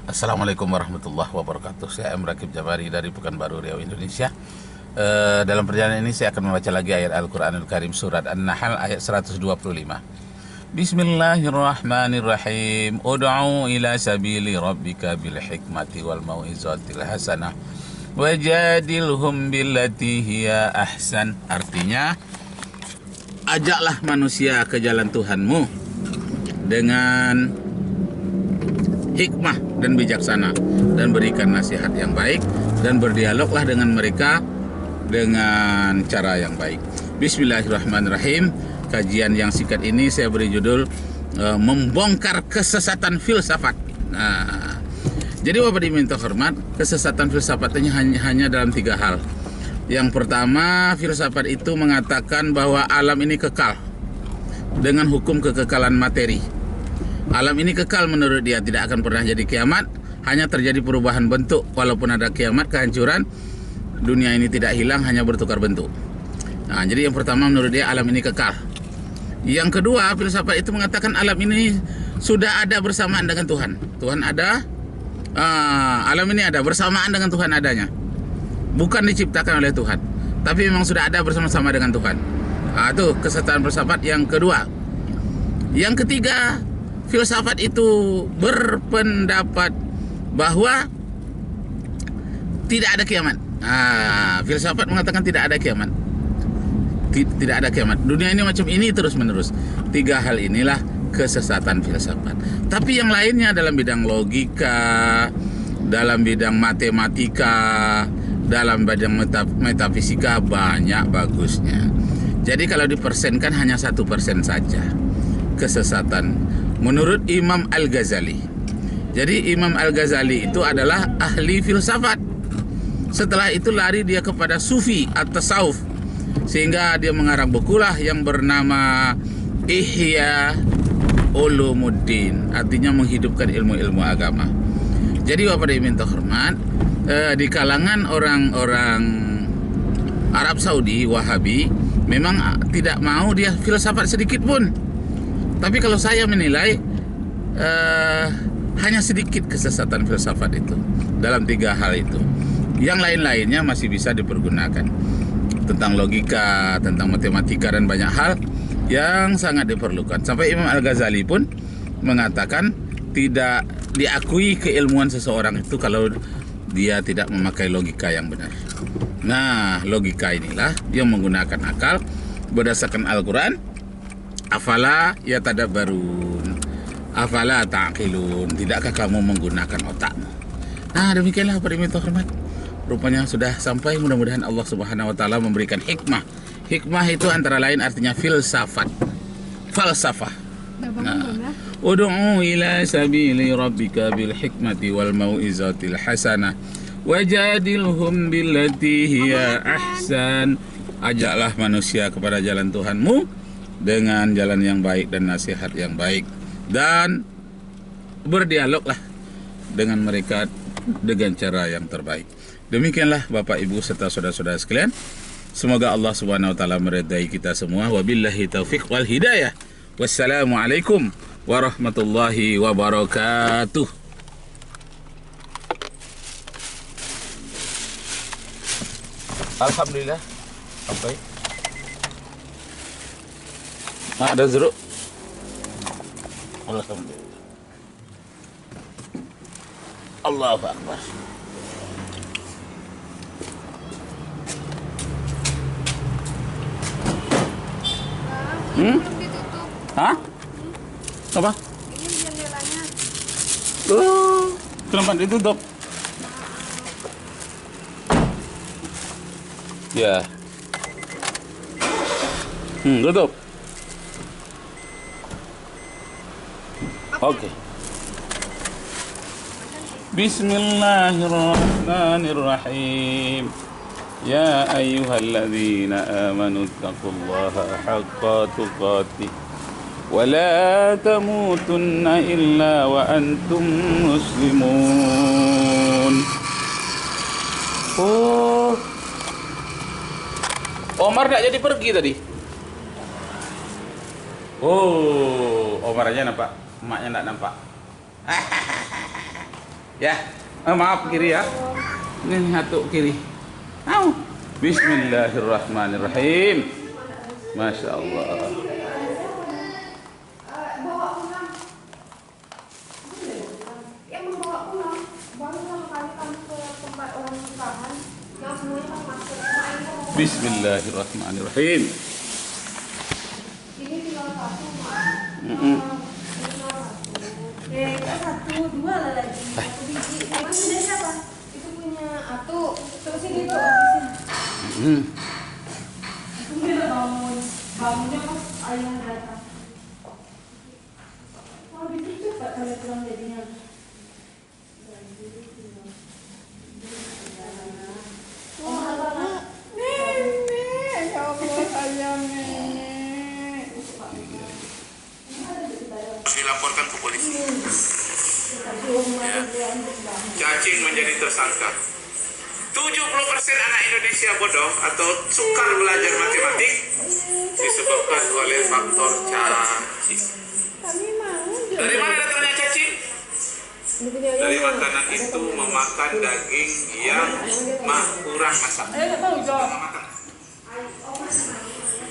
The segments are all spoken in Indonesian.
Assalamualaikum warahmatullahi wabarakatuh. Saya M. Rakib Jabari dari Pekanbaru Riau, Indonesia. Dalam perjalanan ini saya akan membaca lagi ayat Al-Quranul Karim surat An-Nahl ayat 125. Bismillahirrahmanirrahim. Ud'u ila sabili rabbika bil hikmati wal mau'izatil hasanah wajadilhum billati hiya ahsan. Artinya, ajaklah manusia ke jalan Tuhanmu dengan hikmah dan bijaksana, dan berikan nasihat yang baik, dan berdialoglah dengan mereka dengan cara yang baik. Bismillahirrahmanirrahim. Kajian yang singkat ini saya beri judul membongkar kesesatan filsafat. Nah, jadi Bapak diminta hormat, kesesatan filsafatnya hanya dalam 3 hal. Yang pertama, filsafat itu mengatakan bahwa alam ini kekal dengan hukum kekekalan materi. Alam ini kekal menurut dia, tidak akan pernah jadi kiamat, hanya terjadi perubahan bentuk. Walaupun ada kiamat, kehancuran, dunia ini tidak hilang, hanya bertukar bentuk. Nah, jadi yang pertama menurut dia alam ini kekal. Yang kedua, filsafat itu mengatakan alam ini sudah ada bersamaan dengan Tuhan. Tuhan ada, alam ini ada bersamaan dengan Tuhan adanya. Bukan diciptakan oleh Tuhan, tapi memang sudah ada bersama-sama dengan Tuhan. Itu kesesatan filsafat yang kedua. Yang ketiga, filsafat itu berpendapat bahwa tidak ada kiamat. Filsafat mengatakan tidak ada kiamat. Tidak ada kiamat. Dunia ini macam ini terus menerus. 3 hal inilah kesesatan filsafat. Tapi yang lainnya dalam bidang logika, dalam bidang matematika, dalam bidang metafisika banyak bagusnya. Jadi kalau dipersenkan hanya 1% saja kesesatan menurut Imam Al-Ghazali. Jadi Imam Al-Ghazali itu adalah ahli filsafat. Setelah itu lari dia kepada sufi atau tasawuf, sehingga dia mengarang bukulah yang bernama Ihya Ulumuddin, artinya menghidupkan ilmu-ilmu agama. Jadi Bapak diminta hormat, di kalangan orang-orang Arab Saudi Wahabi memang tidak mau dia filsafat sedikit pun. Tapi kalau saya menilai hanya sedikit kesesatan filsafat itu dalam 3 hal itu. Yang lain-lainnya masih bisa dipergunakan, tentang logika, tentang matematika, dan banyak hal yang sangat diperlukan. Sampai Imam Al-Ghazali pun mengatakan tidak diakui keilmuan seseorang itu kalau dia tidak memakai logika yang benar. Nah, logika inilah yang menggunakan akal berdasarkan Al-Quran. Afala yatadabbarun, afala ta'qilun, tidakkah kamu menggunakan otakmu? Nah, demikianlah Bapak diminta hormat. Rupanya sudah sampai, mudah-mudahan Allah Subhanahu wa taala memberikan hikmah. Hikmah itu antara lain artinya filsafat, falsafah. Nah, ud'u ila sabili rabbika bil hikmati wal mau'izatil hasanah wajadilhum billati hiya ahsan. Ajaklah manusia kepada jalan Tuhanmu dengan jalan yang baik dan nasihat yang baik, dan berdialoglah dengan mereka dengan cara yang terbaik. Demikianlah Bapak Ibu serta saudara-saudara sekalian. Semoga Allah Subhanahu wa taala meridai kita semua. Wabillahi taufiq wal hidayah. Wassalamualaikum warahmatullahi wabarakatuh. Alhamdulillah. Sampai. Ada jeruk. Alhamdulillah. Allahu Akbar. Hah? Apa? Ini jendelanya. Kenapa ditutup? Ya. Tutup. Oke. Bismillahirrahmanirrahim. Ya ayyuhalladzina amanu taqullaha haqqa tuqatih wa la tamutunna illa wa antum muslimun. Omar gak jadi pergi tadi? Oh, Omar aja nampak, emaknya gak nampak. Ya, maaf kiri ya. Ini satu kiri. Au. Bismillahirrahmanirrahim. Masya Allah. Bismillahirrahmanirrahim. Ini tinggal satu, satu, dua lah lagi. Satu biji. Emang punya siapa? Itu punya Atu. Terus ini tuh habisin. Itu dia bangun. Bangunnya pas ayah datang. Oh, itu cepat kalau pulang jadinya. Mahal banget. Nenek, ya Allah sayang nenek. Dilaporkan ke polisi. Ya. Cacing menjadi tersangka. 70% anak Indonesia bodoh atau sukar belajar matematik disebabkan oleh faktor cacing. Dari mana datangnya cacing? Dari makanan itu memakan daging yang kurang masak.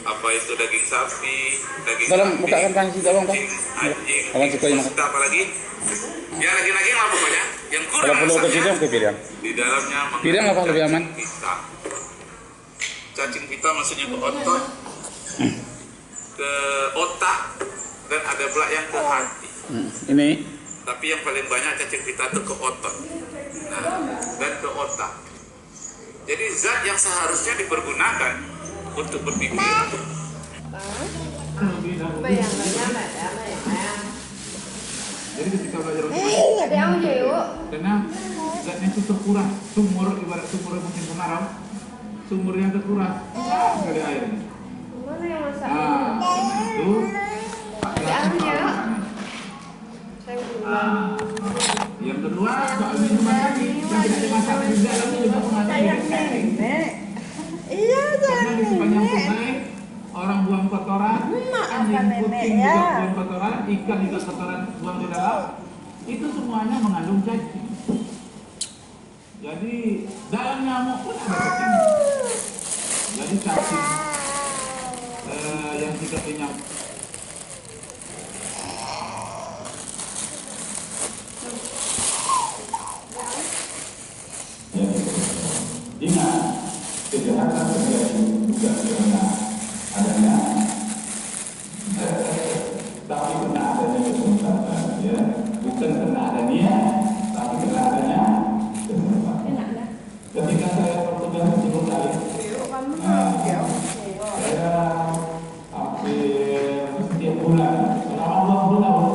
Apa itu daging sapi, daging bukakan panci tolong anjing, unta, apa lagi? Ya daging-daging lah pokoknya. Yang kurang Kalau perlu ke masaknya piring, ke piring. di dalamnya Piring apa lebih aman? pita. Cacing pita maksudnya ke otot, ke otak, dan ada pula yang ke hati. Ini Tapi yang paling banyak cacing pita itu ke otot, dan ke otak. Jadi zat yang seharusnya dipergunakan untuk berpikir. Jadi ketika belajar Ada yang aja yuk. karena zatnya itu terkurang, sumur ibarat sumur musim kemarau, sumurnya terkurang, sekali airnya. Mana yang masak? Itu Ada aja. Saya yang kedua soal minuman tadi yang tidak dimasak di dalamnya juga mengandung nenek. Iya, Karena di sepanjang sungai orang buang kotoran, anjing kucing juga buang kotoran, ikan juga kotoran buang di dalam, itu semuanya mengandung cacing. Jadi dalam nyamuk pun ada cacing. Jadi cacing yang tidak dinyamuk. Ingat, kejahatan terjadi bukan karena adanya tapi karena adanya kesempatan, ya, bukan karena adanya tapi karena adanya kesempatan. Ketika saya bertugas di Bali, saya hampir setiap bulan selama 20 tahun.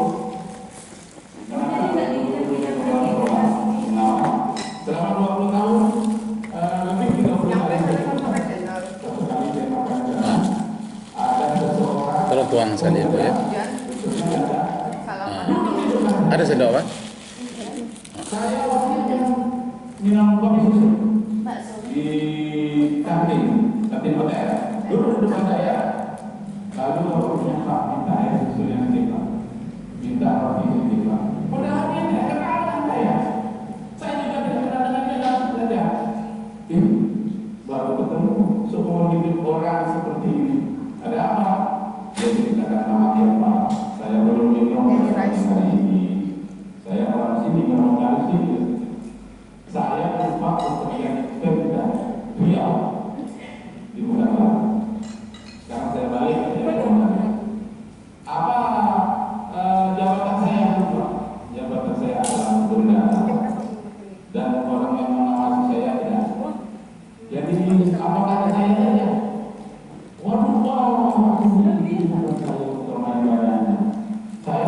Selama 20 tahun lebih 30 hari kalau tuang saja itu ya. Ada sendok Pak? saya waktu minum kopi susu di kantin hotel. Dulu di depan saya, lalu aku punya Pak minta air susu yang kecil, minta roti kecil. Padahal dia tidak kenal dengan saya. Saya juga tidak kenal dengan dia langsung saja. Baru ketemu seumur hidup orang seperti ini. Ada apa? Dia ceritakan nama dia Pak. Saya belum minum hari ini. Saya orang sini memang harus sini. Saya lupa untuk yang Pemda Riau di bulan lalu. Sekarang saya balik ke Pemda. Apa jabatan saya lupa? Jabatan saya adalah Bunda dan orang yang mengawasi saya ada. Jadi apa kata saya saja? Waduh, saya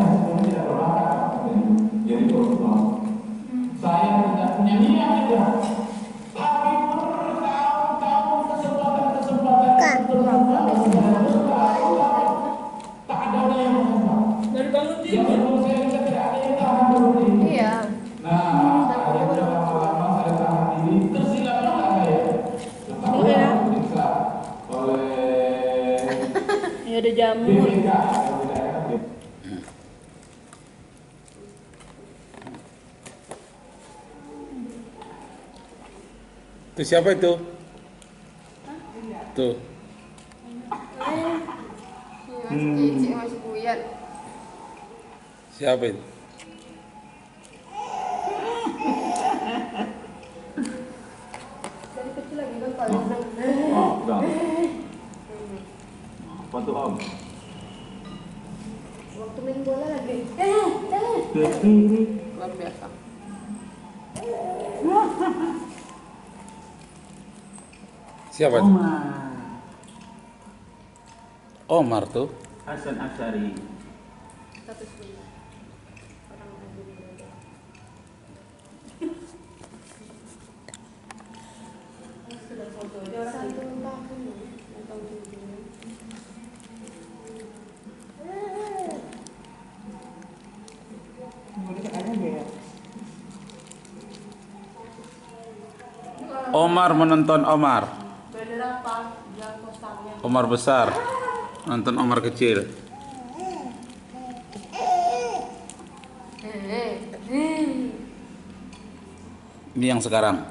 sebenarnya tidak berbakat katanya. Jadi koruptor. Saya tidak punya niat aja. Tapi bertahun-tahun kesempatan tak ada orang yang menghafal. Dari bangun Yang menurut saya juga tidak ada yang tahan dulu ini. Iya. Nah, akhirnya lama-lama saya tahan diri, tersilap juga saya. Tetapi aku diperiksa oleh Ya ada jamu. BPK yang tidak efektif. Itu siapa itu? Tuh. Cicik masih buyat. Siapa itu? Dari kecil lagi kan paling senang. Oh, udah. Apa tuh Om? Waktu main bola lagi. Luar biasa. Siapa itu? Omar tuh. Hasan Asyari. Status bunda. Orang lagi berada. Sudah foto aja orang 1 tahun ya. Atau 7. Omar menonton Omar. Bendera apa? Yang posternya. Omar besar nonton Omar kecil. Ini yang sekarang.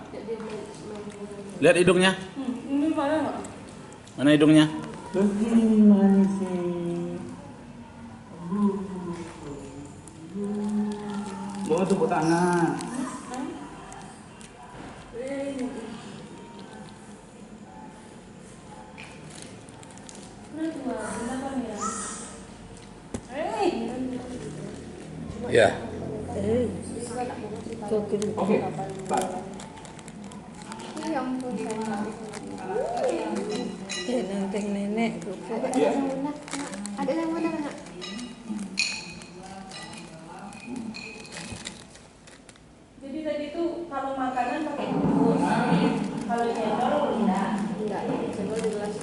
Lihat hidungnya. Ini mana nggak? Mana hidungnya? Bagaimana sih? Bawa tepuk tangan. Ya. Oke, Pak. Ya ampun sayang. Nenteng nenek Iya. Ada yang mana nak? Jadi tadi itu kalau makanan pakai bubur, kalau cendol enggak. Enggak, cendol di gelas.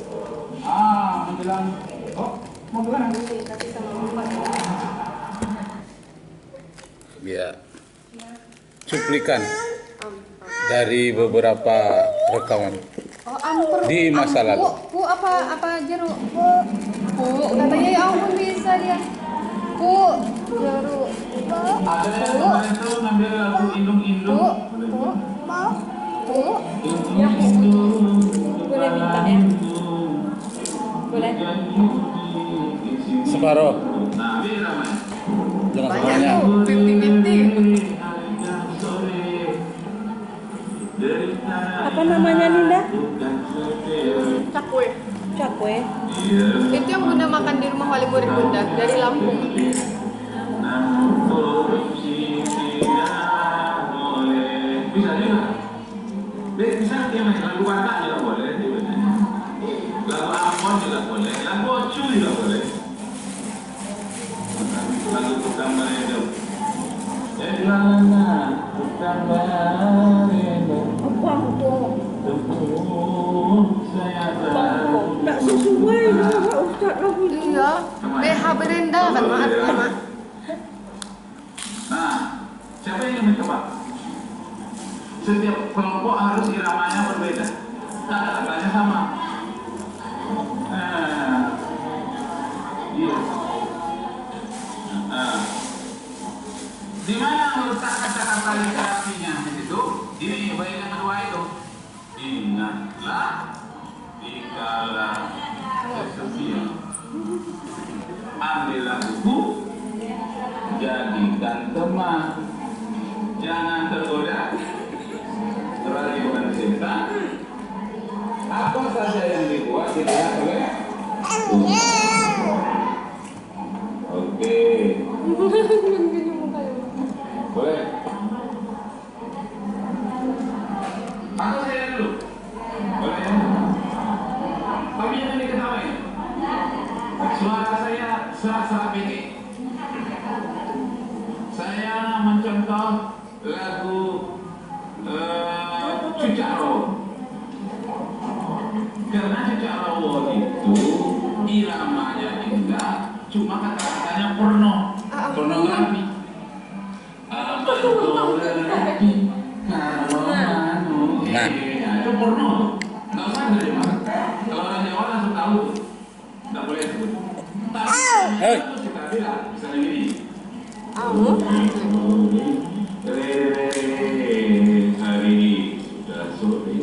Menjelang. Oh, mau bilang? Tapi sama empat. Ya. Cuplikan dari beberapa rekaman Oh, ampun. di masa lalu. Bu, apa jeruk? Bu, katanya ya ampun bisa dia. Bu, jeruk. Ada yang kemarin itu ngambil lagu indung-indung. Bu. Boleh minta ya? Boleh. Separuh. Nah, ini namanya. Jangan Banyak semuanya. tuh, 50-50. Apa namanya Ninda? Cakwe. Cakwe. Itu yang Bunda makan di rumah wali murid Bunda dari Lampung. Bisa juga. Bisa dia main lagu Batak juga boleh. Lagu Ambon juga boleh. Lagu Ocu juga boleh. Lagu Tukang Baredo. Lana Tukang Baredo. Saya Nggak sesuai sama Ustaz lagu itu. Iya, BH berenda kan Mak artinya Mak. Nah, siapa yang mencoba? Setiap kelompok harus iramanya berbeda. Kata-katanya sama. Iya. Di mana letak kata-kata literasinya? Di situ. Ini baik yang kedua itu. Ingatlah dikala sesetia. Ambillah buku, jadikan teman, jangan tergoda. Terlalu bukan cinta. Apa saja yang dibuat dilihat oleh Oke. Boleh. Aku saya dulu. Boleh ya? Tapi jangan diketahui. Suara saya serak-serak pendek. Saya mencontoh lagu Cucaro. Karena Cucaro itu iramanya indah, cuma kata-katanya porno, pornografi. Nah. Itu porno. Nggak usah nerima. Kalau orang Jawa langsung tahu. Nggak boleh sebut. Hei. Kita bilang misalnya gini. Hari ini sudah sore.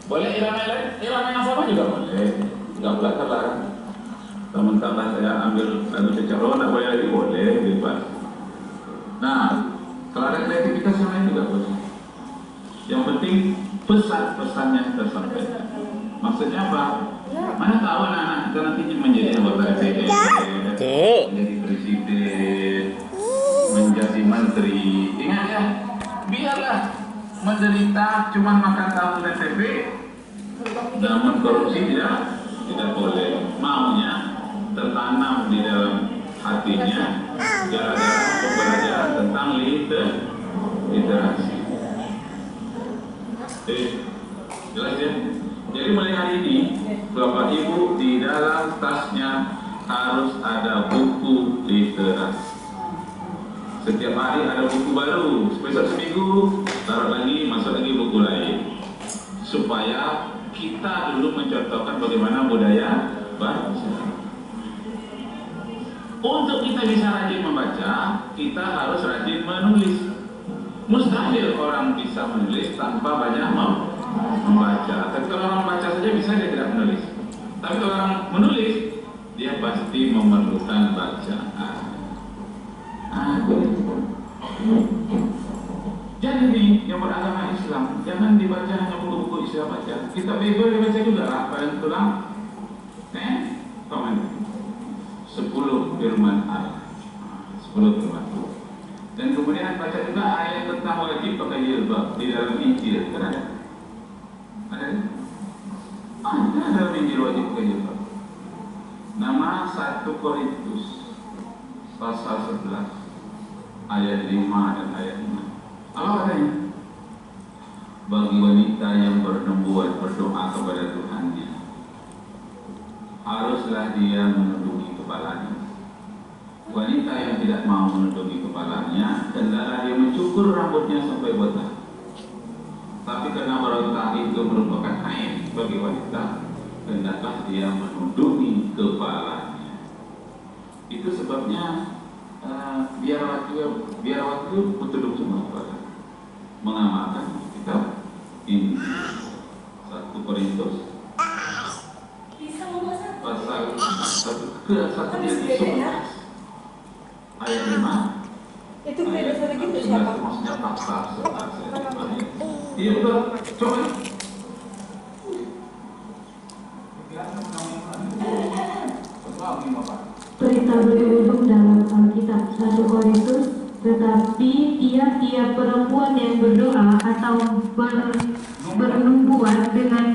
Boleh irama yang sama juga boleh. Nggak pula terlarang. Teman-teman saya ambil lagu Cecelo, nggak boleh lagi boleh, bebas. Nah, kalau ada kreativitas yang lain juga boleh. Yang penting pesan-pesannya tersampaikan. Maksudnya apa? Mana tahu anak-anak kita nantinya menjadi anggota DPR, menjadi presiden, menjadi menteri. Ingat ya, biarlah menderita cuma makan tahu dan tempe, namun korupsi tidak boleh. Maunya tertanam di dalam hatinya gara-gara pembelajaran tentang literasi. Jelas ya? Jadi mulai hari ini Bapak Ibu di dalam tasnya harus ada buku literasi. Setiap hari ada buku baru. Besok seminggu taruh lagi, masuk lagi buku lain. Supaya kita dulu mencontohkan bagaimana budaya baca. Untuk kita bisa rajin membaca, kita harus rajin menulis. Mustahil orang bisa menulis tanpa banyak membaca. Tapi kalau orang membaca saja bisa, dia tidak menulis. Tapi kalau orang menulis, dia pasti memerlukan bacaan. Jadi yang beragama Islam jangan dibaca hanya buku-buku Islam baca. Kita Bible dibaca juga lah, pada tulang. Komen. 10 firman Allah. 10 firman Allah. Dan kemudian baca juga ayat tentang wajib pakai jilbab di dalam Injil. Kan ada? Ada dalam Injil wajib pakai jilbab. Nama 1 Korintus pasal 11 ayat 5 dan ayat 6. Apa katanya? Bagi wanita yang bernubuat berdoa kepada Tuhannya, haruslah dia menundukkan kepalanya. Wanita yang tidak mau menundukkan kepalanya, hendaklah dia mencukur rambutnya sampai botak. Tapi karena merontak itu merupakan aib bagi wanita, hendaklah dia menundukkan kepalanya. Itu sebabnya biar waktu petuduk semua pada mengamalkan kitab ini. 1 Korintus pasal 1 ke 11 ayat 5. Itu beda lagi itu siapa? Maksudnya pasal 11. Iya betul. Coba. Berita berhubung dalam Alkitab 1 Korintus, tetapi tiap-tiap perempuan yang berdoa atau bernubuat dengan